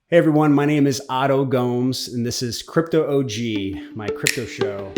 Hey everyone, my name is Otto Gomes, and this is Crypto OG, my crypto show.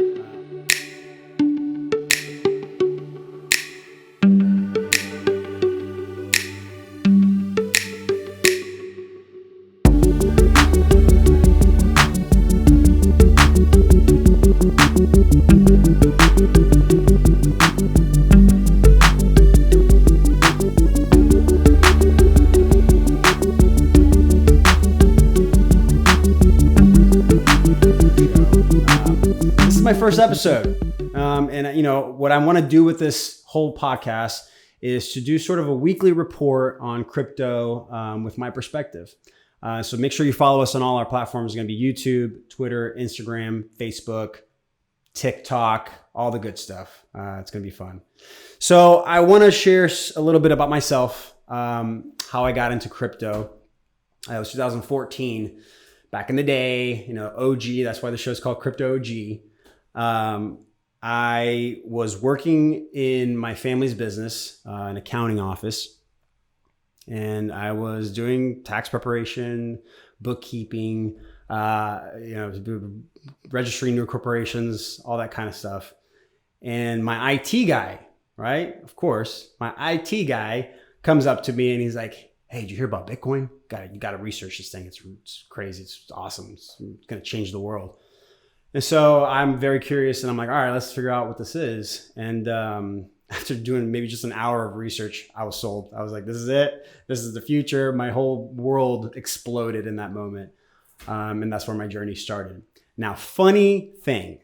This is my first episode, and what I want to do with this whole podcast is to do sort of a weekly report on crypto with my perspective. So make sure you follow us on all our platforms. It's going to be YouTube, Twitter, Instagram, Facebook, TikTok, all the good stuff. It's going to be fun. So I want to share a little bit about myself, how I got into crypto. It was 2014. Back in the day, OG, that's why the show's called Crypto OG. I was working in my family's business, an accounting office, and I was doing tax preparation, bookkeeping, registering new corporations, all that kind of stuff. And my IT guy, right? Of course, my IT guy comes up to me and he's like, "Hey, did you hear about Bitcoin? You got to research this thing. It's crazy. It's awesome. It's going to change the world." And so I'm very curious, and I'm like, all right, let's figure out what this is. And after doing maybe just an hour of research, I was sold. I was like, this is it. This is the future. My whole world exploded in that moment. And that's where my journey started. Now, funny thing,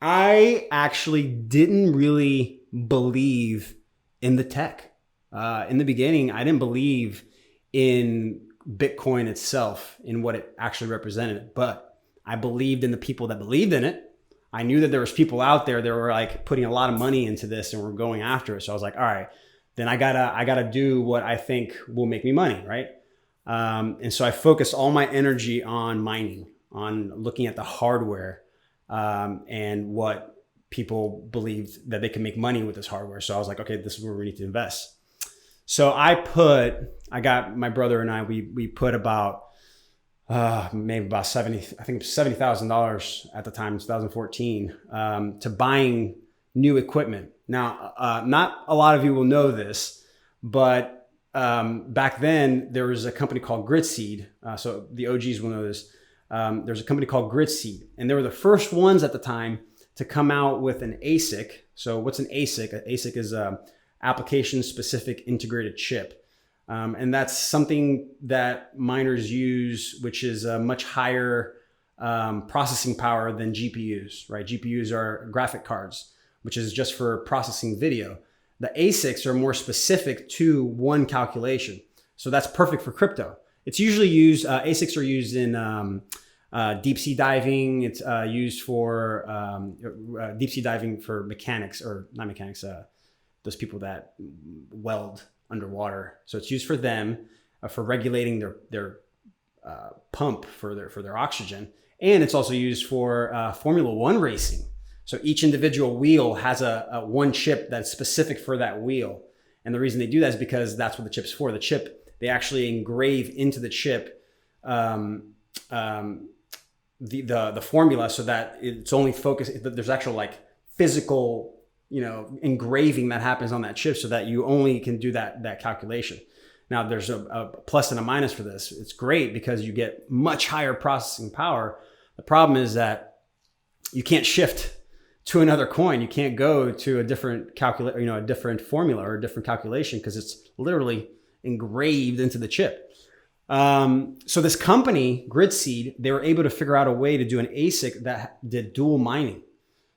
I actually didn't really believe in the tech. In the beginning, I didn't believe in Bitcoin itself, in what it actually represented, but I believed in the people that believed in it. I knew that there was people out there that were like putting a lot of money into this and were going after it. So I was like, all right, then I gotta do what I think will make me money, right? And so I focused all my energy on mining, on looking at the hardware, and what people believed that they can make money with this hardware. So I was like, okay, this is where we need to invest. So I got my brother and I, we put about maybe about $70,000 at the time, 2014, to buying new equipment. Now, not a lot of you will know this, but back then there was a company called Gritseed. So the OGs will know this. There's a company called Gritseed, and they were the first ones at the time to come out with an ASIC. So what's an ASIC? An ASIC is application-specific integrated chip. And that's something that miners use, which is a much higher processing power than GPUs, right? GPUs are graphic cards, which is just for processing video. The ASICs are more specific to one calculation. So that's perfect for crypto. It's usually used, ASICs are used in deep sea diving. It's used for deep sea diving for mechanics, or not mechanics, those people that weld underwater. So it's used for them, for regulating their pump for their oxygen. And it's also used for Formula One racing. So each individual wheel has a one chip that's specific for that wheel. And the reason they do that is because that's what the chip's for. The chip, they actually engrave into the chip the formula, so that it's only focused, there's actual like physical engraving that happens on that chip, so that you only can do that calculation. Now there's a plus and a minus for this. It's great because you get much higher processing power. The problem is that you can't shift to another coin. You can't go to a different a different formula or a different calculation, because it's literally engraved into the chip. So this company, Gritseed, they were able to figure out a way to do an ASIC that did dual mining.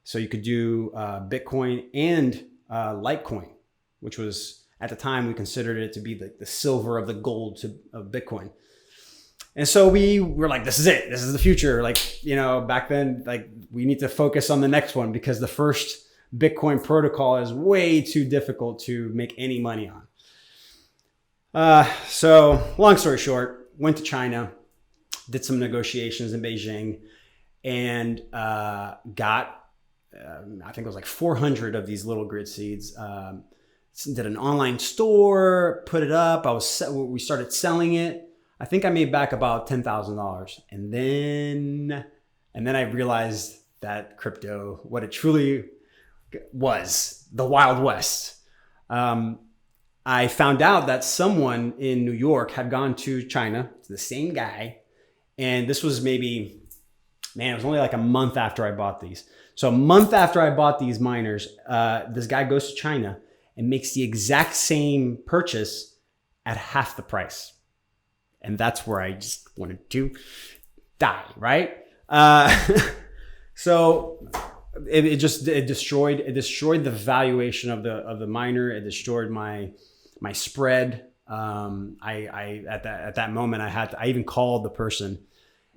So you could do Bitcoin and Litecoin, which was, at the time, we considered it to be the silver of the gold of Bitcoin. And so we were like, this is it. This is the future. Like, back then, like, we need to focus on the next one, because the first Bitcoin protocol is way too difficult to make any money on. So long story short, went to China, did some negotiations in Beijing, and got I think it was like 400 of these little Gritseeds. Did an online store, put it up. We started selling it. I think I made back about $10,000. And then I realized that crypto, what it truly was, the Wild West. I found out that someone in New York had gone to China, the same guy. And this was maybe, man, it was only like a month after I bought these. So a month after I bought these miners, this guy goes to China and makes the exact same purchase at half the price. And that's where I just wanted to die, right? So it destroyed the valuation of the miner. It destroyed my spread. At that moment I even called the person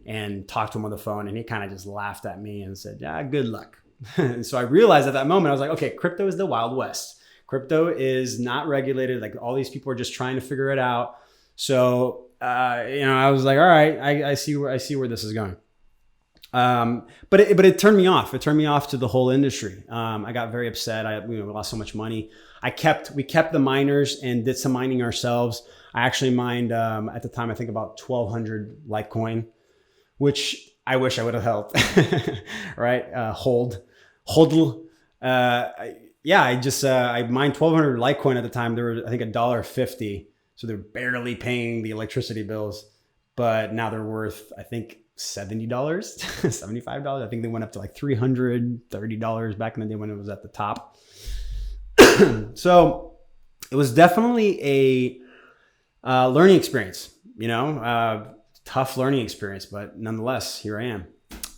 and talked to him on the phone, and he kind of just laughed at me and said, yeah, good luck. And so I realized at that moment, I was like, okay, crypto is the Wild West. Crypto is not regulated. Like, all these people are just trying to figure it out. So, I was like, all right, I see where this is going. But it turned me off. It turned me off to the whole industry. I got very upset. We lost so much money. We kept the miners and did some mining ourselves. I actually mined, at the time, I think about 1,200 Litecoin, which I wish I would have held, right? Hodl. I mined 1,200 Litecoin at the time. There was, I think, $1.50. So they're barely paying the electricity bills, but now they're worth, I think, $70, $75. I think they went up to like $330 back in the day when it was at the top. So it was definitely a learning experience, tough learning experience, but nonetheless, here I am.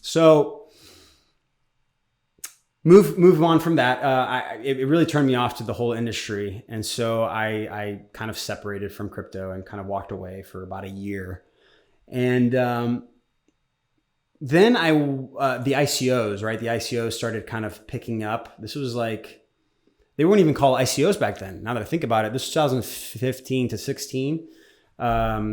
So move on from that. It really turned me off to the whole industry. And so I kind of separated from crypto and kind of walked away for about a year. And then the ICOs, right? The ICOs started kind of picking up. This was like, they weren't even called ICOs back then. Now that I think about it, this was 2015 to 16. I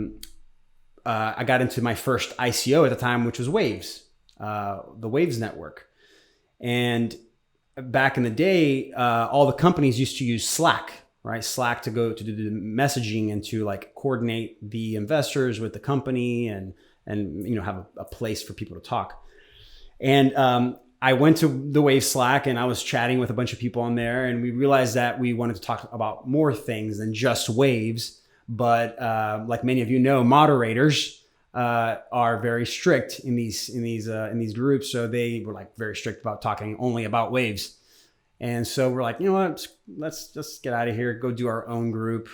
got into my first ICO at the time, which was Waves, the Waves network. And back in the day, all the companies used to use Slack, right? Slack to go to do the messaging and to like coordinate the investors with the company and have a place for people to talk. And I went to the Wave Slack and I was chatting with a bunch of people on there, and we realized that we wanted to talk about more things than just Waves. But like many of you know, moderators are very strict in these groups. So they were like very strict about talking only about Waves. And so we're like, you know what, let's just get out of here, go do our own group.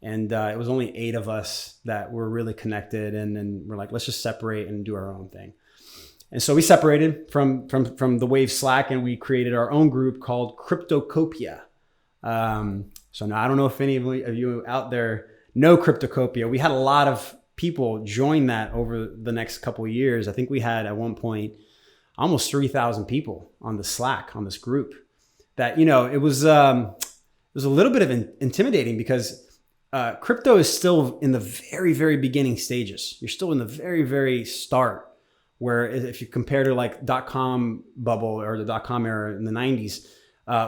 And it was only 8 of us that were really connected. And then we're like, let's just separate and do our own thing. And so we separated from the Wave Slack, and we created our own group called Cryptocopia. So now I don't know if any of you out there know Cryptocopia. We had a lot of people join that over the next couple of years. I think we had at one point almost 3,000 people on the Slack, on this group. That, it was a little bit of intimidating because crypto is still in the very, very beginning stages. You're still in the very, very start, where if you compare to like .com bubble or the .com era in the 90s,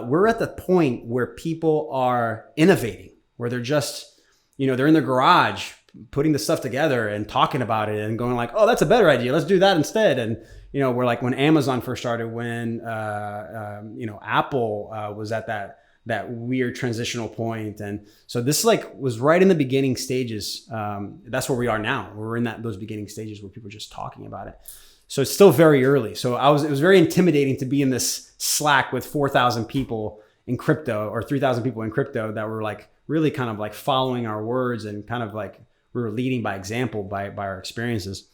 we're at the point where people are innovating, where they're just, they're in their garage putting the stuff together and talking about it and going like, oh, that's a better idea. Let's do that instead. And, we're like when Amazon first started, when, Apple was at that weird transitional point. And so this was right in the beginning stages. That's where we are now. We're in those beginning stages where people are just talking about it. So it's still very early. So it was very intimidating to be in this Slack with 4,000 people in crypto, or 3,000 people in crypto, that were like really kind of like following our words, and kind of like we were leading by example by our experiences.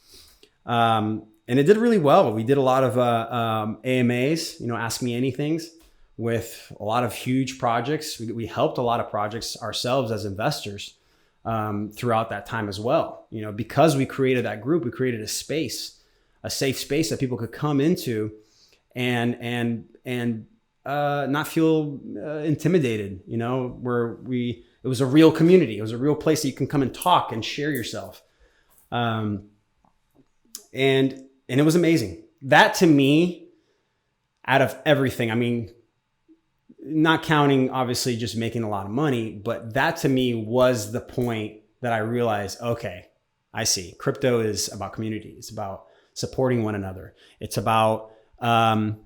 And it did really well. We did a lot of AMAs, Ask Me Anythings, with a lot of huge projects. We helped a lot of projects ourselves as investors throughout that time as well. Because we created that group, we created a safe space that people could come into and not feel intimidated. It was a real community. It was a real place that you can come and talk and share yourself. And it was amazing. That, to me, out of everything, I mean, not counting obviously just making a lot of money, but that to me was the point that I realized, okay, I see. Crypto is about community. It's about supporting one another. It's about, you're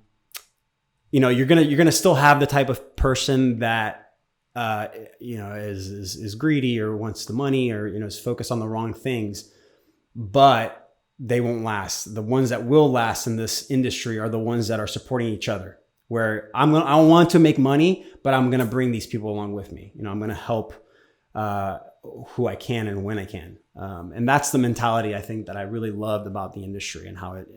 gonna still have the type of person that, is greedy or wants the money or, is focused on the wrong things, but they won't last. The ones that will last in this industry are the ones that are supporting each other, where I want to make money, but I'm going to bring these people along with me. I'm going to help, who I can and when I can. And that's the mentality I think that I really loved about the industry, and how it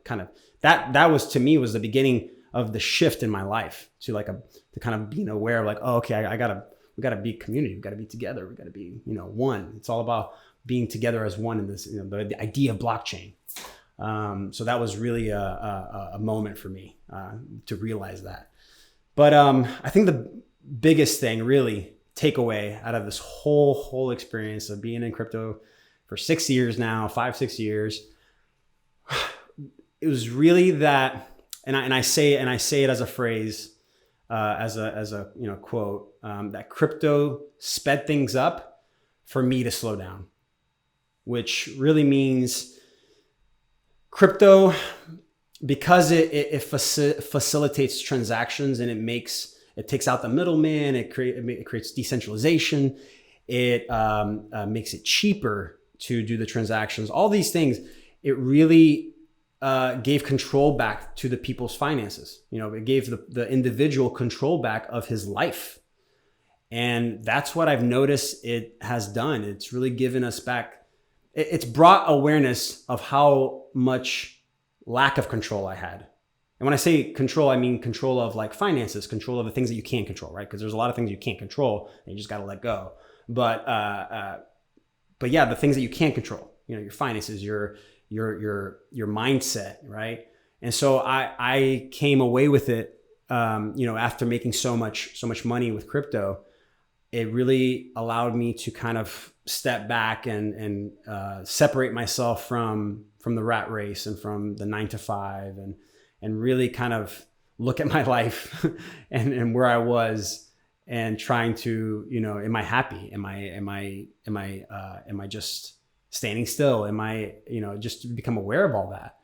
kind of, that was, to me, was the beginning of the shift in my life to to kind of being aware of oh, okay, we gotta be community. We gotta be together. We gotta be, one. It's all about being together as one in this, the idea of blockchain. So that was really a moment for me, to realize that. But, I think the biggest thing, really, takeaway out of this whole experience of being in crypto for 6 years now, 5-6 years, it was really that, and I say it as a phrase, as a quote, that crypto sped things up for me to slow down, which really means crypto, because it facilitates transactions, and it takes out the middleman. It creates decentralization. It makes it cheaper to do the transactions. All these things, it really gave control back to the people's finances. It gave the individual control back of his life. And that's what I've noticed it has done. It's really given us back. It's brought awareness of how much lack of control I had. And when I say control, I mean control of finances, control of the things that you can't control, right? Because there's a lot of things you can't control and you just got to let go. But yeah, the things that you can't control, your finances, your mindset, right? And so I came away with it, after making so much money with crypto. It really allowed me to kind of step back and separate myself from the rat race and from the 9 to 5, and really kind of look at my life and where I was, and trying to, am I happy? Am I just standing still? Am I, just to become aware of all that?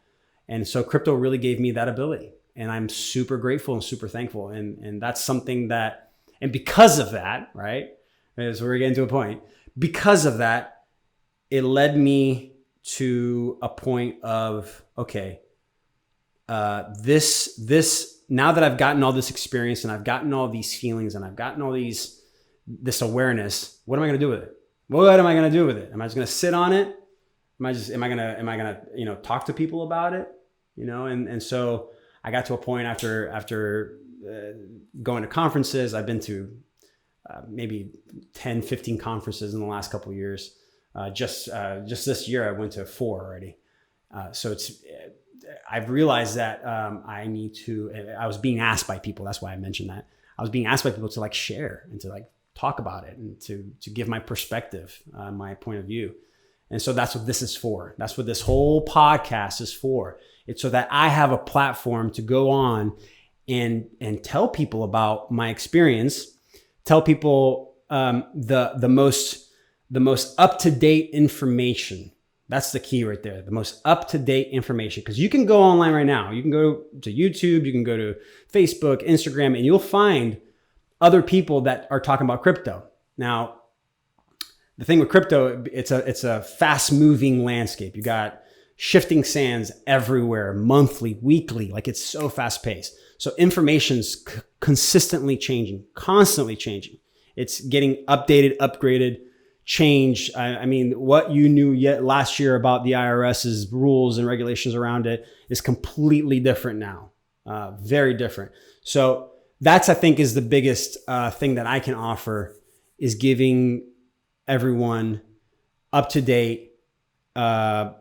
And so crypto really gave me that ability, and I'm super grateful and super thankful. And that's something that, and because of that, right? So we're getting to a point. Because of that, it led me to a point of, okay, this now that I've gotten all this experience, and I've gotten all these feelings, and I've gotten all this awareness, what am I going to do with it? What am I going to do with it? Am I just going to sit on it? Am I going to talk to people about it? And so I got to a point after going to conferences. I've been to maybe 10, 15 conferences in the last couple of years. Just this year, I went to 4 already. So I've realized that I was being asked by people. That's why I mentioned that. I was being asked by people to share and to talk about it, and to give my perspective, my point of view. And so that's what this is for. That's what this whole podcast is for. It's so that I have a platform to go on and tell people about my experience, tell people the most up-to-date information. That's the key right there. The most up-to-date information. Because you can go online right now. You can go to YouTube, you can go to Facebook, Instagram, and you'll find other people that are talking about crypto. Now, the thing with crypto, it's a fast-moving landscape. You got shifting sands everywhere, monthly, weekly. It's so fast-paced. So information's consistently changing, constantly changing. It's getting updated, upgraded, changed. I mean, what you knew last year about the IRS's rules and regulations around it is completely different now, very different. So that's, I think, is the biggest thing that I can offer, is giving everyone up-to-date, an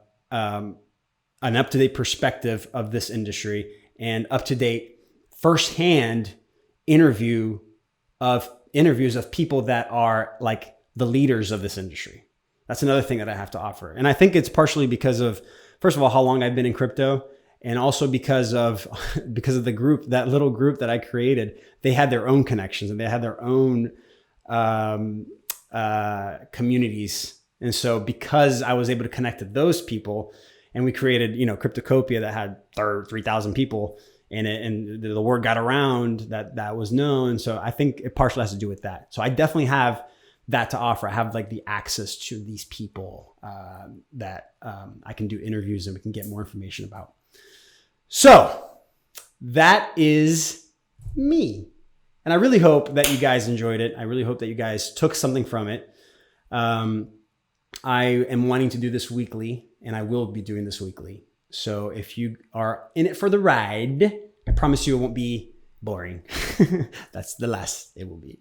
up-to-date perspective of this industry, and up-to-date firsthand interviews of people that are the leaders of this industry. That's another thing that I have to offer. And I think it's partially because of, first of all, how long I've been in crypto, and also because of the group, that little group that I created. They had their own connections, and they had their own communities And so because I was able to connect to those people, and we created, Cryptocopia that had 3,000 people in it, and the word got around that was known. So I think it partially has to do with that. So I definitely have that to offer. I have like the access to these people that I can do interviews and we can get more information about. So that is me. And I really hope that you guys enjoyed it. I really hope that you guys took something from it. I am wanting to do this weekly, and I will be doing this weekly. So if you are in it for the ride, I promise you it won't be boring. That's the last it will be.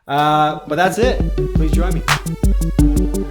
But that's it. Please join me.